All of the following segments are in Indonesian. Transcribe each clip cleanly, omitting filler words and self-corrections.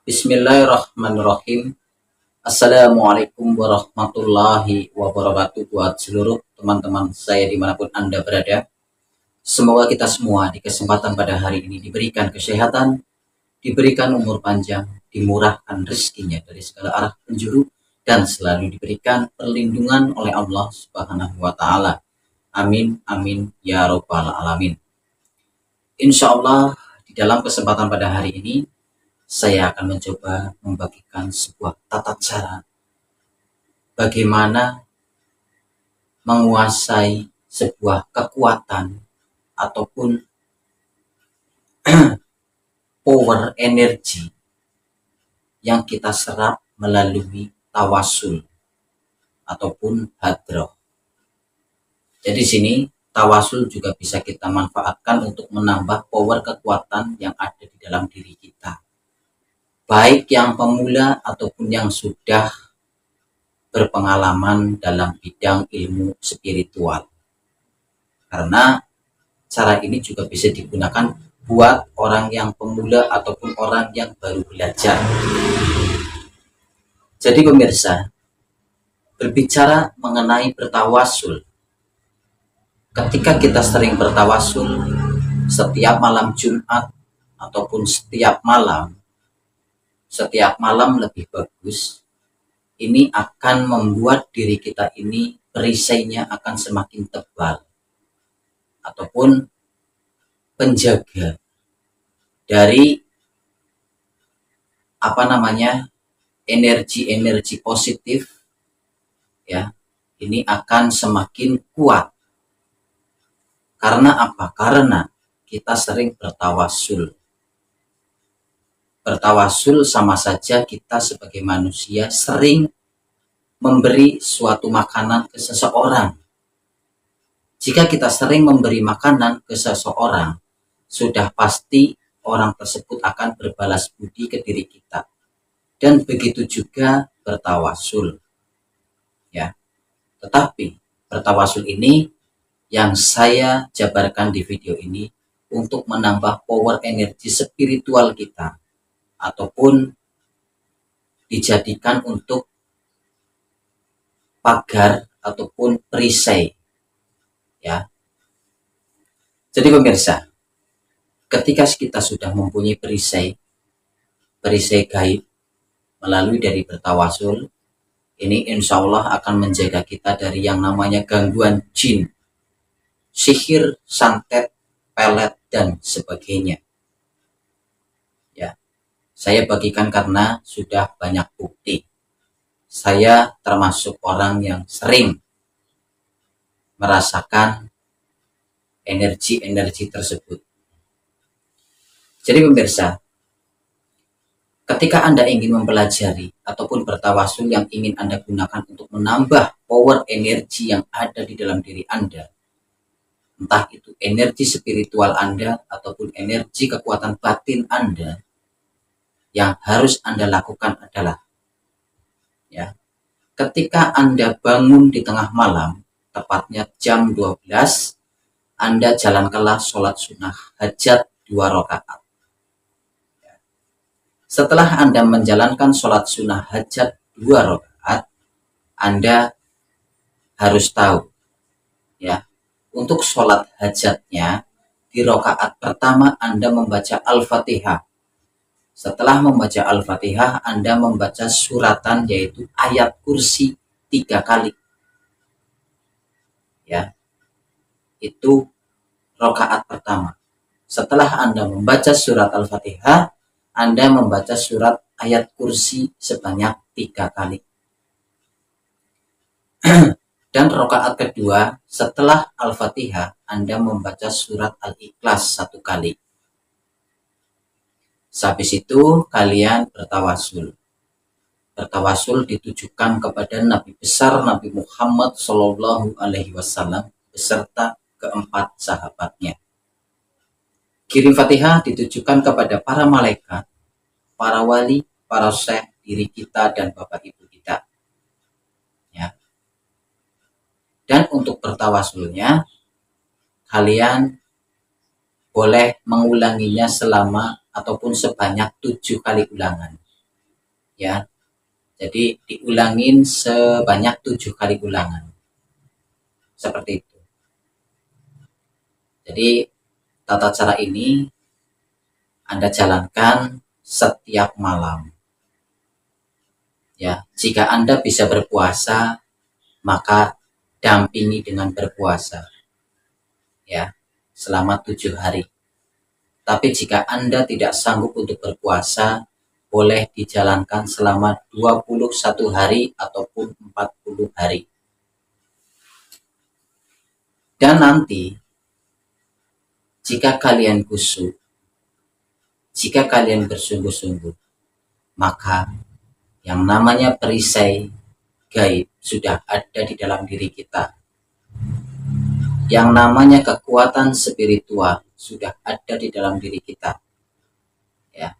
Bismillahirrahmanirrahim. Assalamualaikum warahmatullahi wabarakatuh buat seluruh teman-teman saya dimanapun Anda berada. Semoga kita semua di kesempatan pada hari ini diberikan kesehatan, diberikan umur panjang, dimurahkan rezekinya dari segala arah penjuru, dan selalu diberikan perlindungan oleh Allah Subhanahu wa Ta'ala. Amin, amin, ya Rabbal 'Alamin. Insya Allah, di dalam kesempatan pada hari ini, saya akan mencoba membagikan sebuah tata cara bagaimana menguasai sebuah kekuatan ataupun power energi yang kita serap melalui tawasul ataupun hadroh. Jadi sini tawasul juga bisa kita manfaatkan untuk menambah power kekuatan yang ada di dalam diri kita. Baik yang pemula ataupun yang sudah berpengalaman dalam bidang ilmu spiritual. Karena cara ini juga bisa digunakan buat orang yang pemula ataupun orang yang baru belajar. Jadi pemirsa, berbicara mengenai bertawasul. Ketika kita sering bertawasul setiap malam Jumat ataupun setiap malam lebih bagus, ini akan membuat diri kita ini perisainya akan semakin tebal ataupun penjaga dari energi-energi positif ya, ini akan semakin kuat. Karena apa? Karena kita sering bertawasul. Bertawasul sama saja kita sebagai manusia sering memberi suatu makanan ke seseorang. Jika kita sering memberi makanan ke seseorang, sudah pasti orang tersebut akan berbalas budi ke diri kita. Dan begitu juga bertawasul. Ya. Tetapi bertawasul ini yang saya jabarkan di video ini untuk menambah power energi spiritual kita ataupun dijadikan untuk pagar ataupun perisai ya. Jadi pemirsa, ketika kita sudah mempunyai perisai gaib melalui dari bertawasul, ini insya Allah akan menjaga kita dari yang namanya gangguan jin, sihir, santet, pelet, dan sebagainya. Ya, saya bagikan karena sudah banyak bukti. Saya termasuk orang yang sering merasakan energi-energi tersebut. Jadi pemirsa, ketika Anda ingin mempelajari ataupun bertawasul yang ingin Anda gunakan untuk menambah power energi yang ada di dalam diri Anda, entah itu energi spiritual Anda ataupun energi kekuatan batin Anda, yang harus Anda lakukan adalah ya, ketika Anda bangun di tengah malam, tepatnya jam 12, Anda jalankanlah sholat sunnah hajat 2 rakaat. Setelah Anda menjalankan sholat sunnah hajat 2 rakaat, Anda harus tahu ya, untuk sholat hajatnya di rakaat pertama Anda membaca Al-Fatihah. Setelah membaca Al-Fatihah, Anda membaca suratan yaitu ayat kursi 3 kali. Ya. Itu rakaat pertama. Setelah Anda membaca surat Al-Fatihah, Anda membaca surat ayat kursi sebanyak 3 kali. Dan rakaat kedua, setelah Al-Fatihah, Anda membaca surat Al-Ikhlas 1 kali. Habis itu kalian bertawasul. Bertawasul ditujukan kepada Nabi besar Nabi Muhammad Shallallahu Alaihi Wasallam beserta keempat sahabatnya. Kirim Fatihah ditujukan kepada para malaikat, para wali, para syekh, diri kita dan bapak ibu kita. Ya. Dan untuk bertawasulnya, kalian boleh mengulanginya selama ataupun sebanyak 7 kali ulangan. ya. Jadi diulangin sebanyak 7 kali ulangan. Seperti itu. Jadi tata cara ini Anda jalankan setiap malam. Ya, jika Anda bisa berpuasa, maka dampingi dengan berpuasa. Ya, selama 7 hari. Tapi jika Anda tidak sanggup untuk berpuasa, boleh dijalankan selama 21 hari ataupun 40 hari. Dan nanti, jika kalian khusyuk, jika kalian bersungguh-sungguh, maka yang namanya perisai gaib sudah ada di dalam diri kita. Yang namanya kekuatan spiritual sudah ada di dalam diri kita. Ya,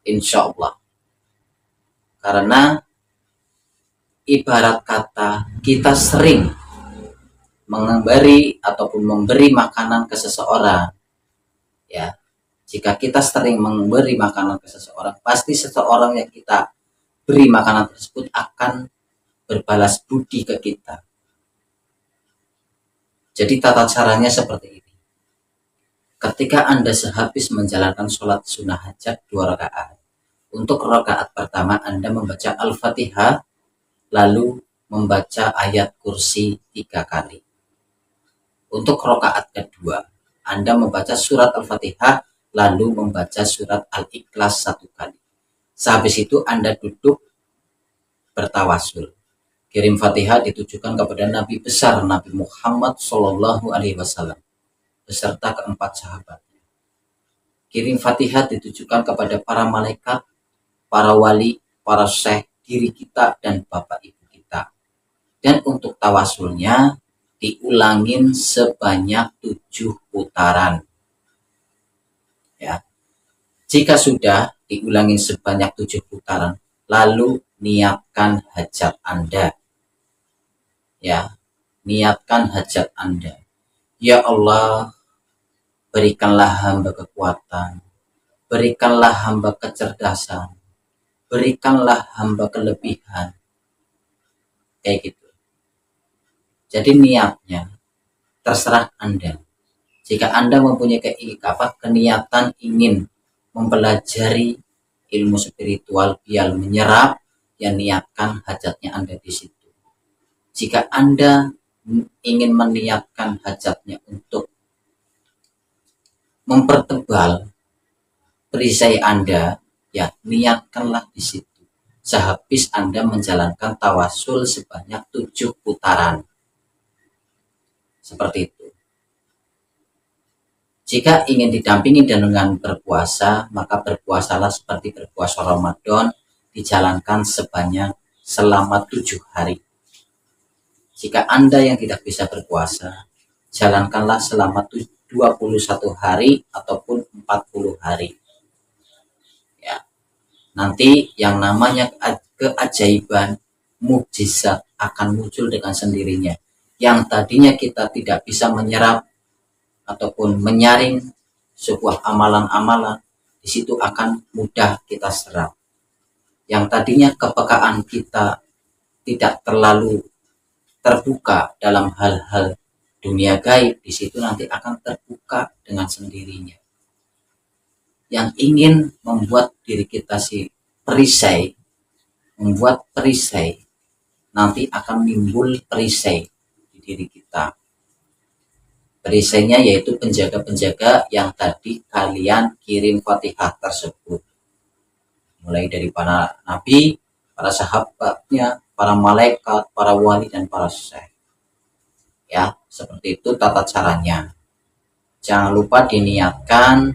insya Allah. Karena ibarat kata kita sering memberi ataupun memberi makanan ke seseorang, ya, jika kita sering memberi makanan ke seseorang, pasti seseorang yang kita beri makanan tersebut akan berbalas budi ke kita. Jadi tata caranya seperti ini. Ketika Anda sehabis menjalankan sholat sunnah hajat 2 rakaat, untuk rakaat pertama Anda membaca Al-Fatihah, lalu membaca ayat kursi 3 kali. Untuk rakaat kedua, Anda membaca surat Al-Fatihah, lalu membaca surat Al-Ikhlas 1 kali. Sehabis itu Anda duduk bertawasul. Kirim Fatihah ditujukan kepada Nabi besar Nabi Muhammad SAW beserta keempat sahabatnya. Kirim Fatihah ditujukan kepada para malaikat, para wali, para syekh, diri kita, dan bapak ibu kita. Dan untuk tawasulnya diulangin sebanyak 7 putaran. Ya. Jika sudah diulangin sebanyak 7 putaran, lalu niatkan hajat Anda. Ya, niatkan hajat Anda. Ya Allah, berikanlah hamba kekuatan, berikanlah hamba kecerdasan, berikanlah hamba kelebihan. Kayak gitu. Jadi niatnya terserah Anda. Jika Anda mempunyai keniatan ingin mempelajari ilmu spiritual biar menyerap, ya niatkan hajatnya Anda di situ. Jika Anda ingin meniatkan hajatnya untuk mempertebal perisai Anda, ya niatkanlah di situ. Sehabis Anda menjalankan tawasul sebanyak 7 putaran. Seperti itu. Jika ingin didampingi dengan berpuasa, maka berpuasalah seperti berpuasa Ramadan, dijalankan selama 7 hari. Jika Anda yang tidak bisa berpuasa, jalankanlah selama 21 hari ataupun 40 hari. Ya. Nanti yang namanya keajaiban, mukjizat akan muncul dengan sendirinya. Yang tadinya kita tidak bisa menyerap ataupun menyaring sebuah amalan-amalan, di situ akan mudah kita serap. Yang tadinya kepekaan kita tidak terlalu terbuka dalam hal-hal dunia gaib, di situ nanti akan terbuka dengan sendirinya. Yang ingin membuat diri kita perisai, membuat perisai, nanti akan timbul perisai di diri kita. Perisainya yaitu penjaga-penjaga yang tadi kalian kirim Fatihah tersebut. Mulai dari para nabi, para sahabatnya, para malaikat, para wali, dan para syekh. Ya, seperti itu tata caranya. Jangan lupa diniatkan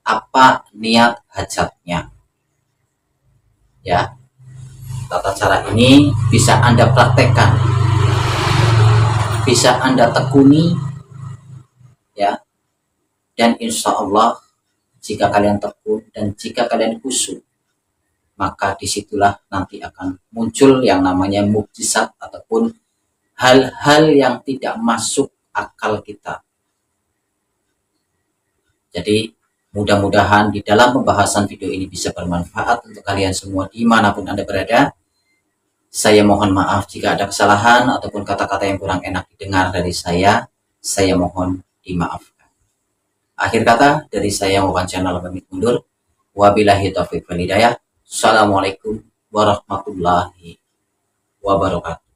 apa niat hajatnya. Ya, tata cara ini bisa Anda praktekkan, bisa Anda tekuni, ya, dan insya Allah jika kalian tekun dan jika kalian khusyuk, maka disitulah nanti akan muncul yang namanya mukjizat ataupun hal-hal yang tidak masuk akal kita. Jadi Mudah-mudahan di dalam pembahasan video ini bisa bermanfaat untuk kalian semua dimanapun Anda berada. Saya mohon maaf jika ada kesalahan ataupun kata-kata yang kurang enak didengar dari saya. Saya mohon dimaafkan. Akhir kata dari saya Wawan Channel pamit mundur. Wabillahi taufiq wal hidayah. Assalamualaikum warahmatullahi wabarakatuh.